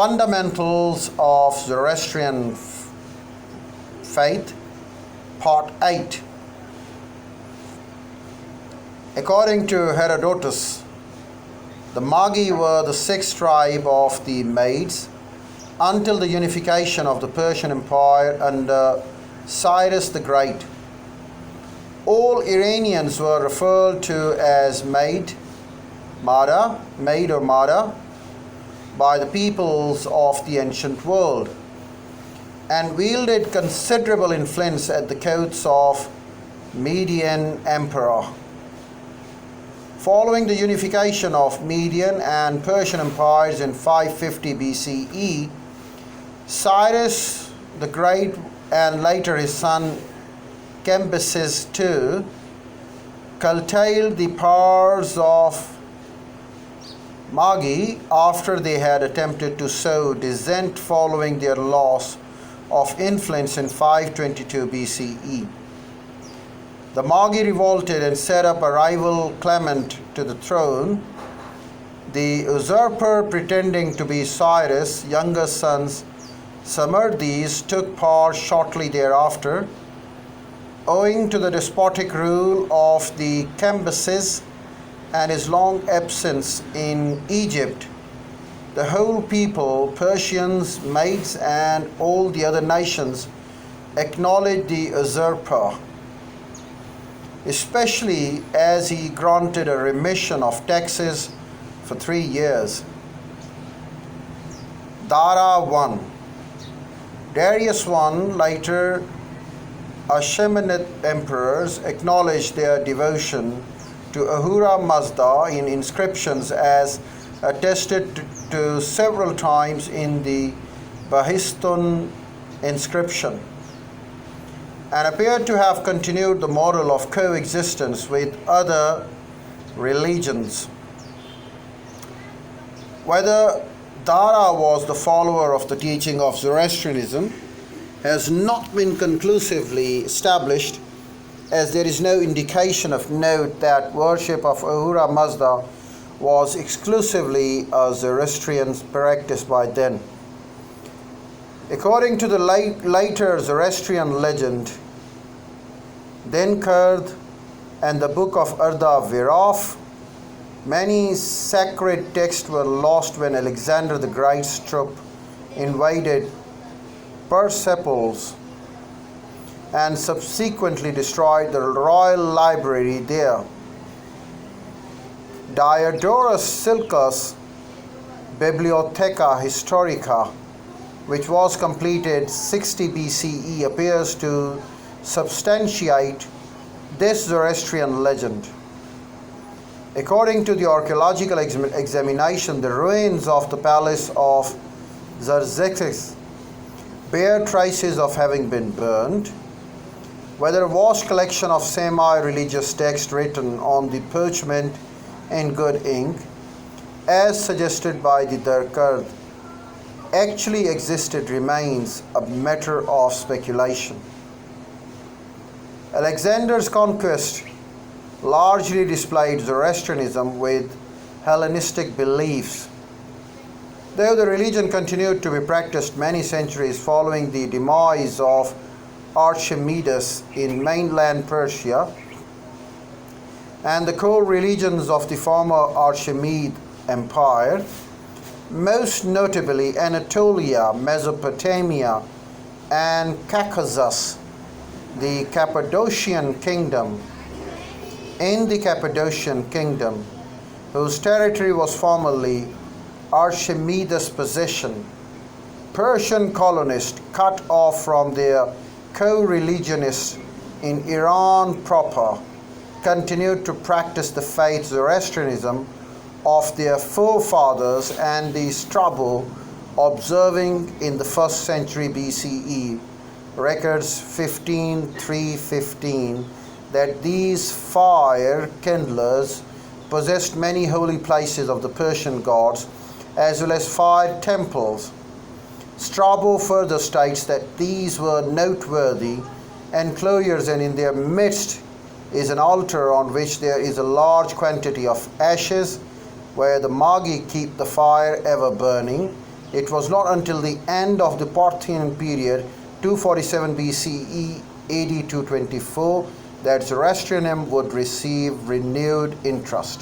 Fundamentals of Zoroastrian Faith, Part 8. According to Herodotus, the Magi were the sixth tribe of the Maids until the unification of the Persian Empire under Cyrus the Great. All Iranians were referred to as maid or Mada, by the peoples of the ancient world, and wielded considerable influence at the courts of Median Emperor. Following the unification of Median and Persian empires in 550 BCE, Cyrus the Great and later his son Cambyses II curtailed the powers of Magi after they had attempted to sow dissent following their loss of influence in 522 BCE. The Magi revolted and set up a rival claimant to the throne. The usurper, pretending to be Cyrus' younger sons, Samardes, took power shortly thereafter. Owing to the despotic rule of the Cambyses and his long absence in Egypt, the whole people, Persians, Medes, and all the other nations, acknowledged the usurper, especially as he granted a remission of taxes for 3 years. Dara I. Darius I, later Achaemenid emperors, acknowledged their devotion to Ahura Mazda in inscriptions, as attested to several times in the Bahistun inscription, and appeared to have continued the model of coexistence with other religions. Whether Dara was the follower of the teaching of Zoroastrianism has not been conclusively established, as there is no indication of note that worship of Ahura Mazda was exclusively a Zoroastrian practice by then. According to the later Zoroastrian legend, Denkurd and the book of Arda Viraf, many sacred texts were lost when Alexander the Great's troop invaded Persepolis and subsequently destroyed the royal library there. Diodorus Siculus' Bibliotheca Historica, which was completed 60 BCE, appears to substantiate this Zoroastrian legend. According to the archaeological examination, the ruins of the palace of Xerxes bear traces of having been burned. Whether a vast collection of semi-religious texts written on the parchment in good ink, as suggested by the Denkurd, actually existed remains a matter of speculation. Alexander's conquest largely displayed Zoroastrianism with Hellenistic beliefs, though the religion continued to be practiced many centuries following the demise of Archimedes in mainland Persia and the core religions of the former Archaemenid Empire, most notably Anatolia, Mesopotamia, and Caucasus, the Cappadocian Kingdom. In the Cappadocian Kingdom, whose territory was formerly Archimedes' possession, Persian colonists cut off from their co-religionists in Iran proper continued to practice the faith Zoroastrianism of their forefathers, and the Strabo, observing in the 1st century BCE, records 315, that these fire kindlers possessed many holy places of the Persian gods, as well as fire temples. Strabo further states that these were noteworthy enclosures, and in their midst is an altar on which there is a large quantity of ashes, where the Magi keep the fire ever burning, It was not until the end of the Parthian period, 247 BCE, AD 224, that Zoroastrianism would receive renewed interest.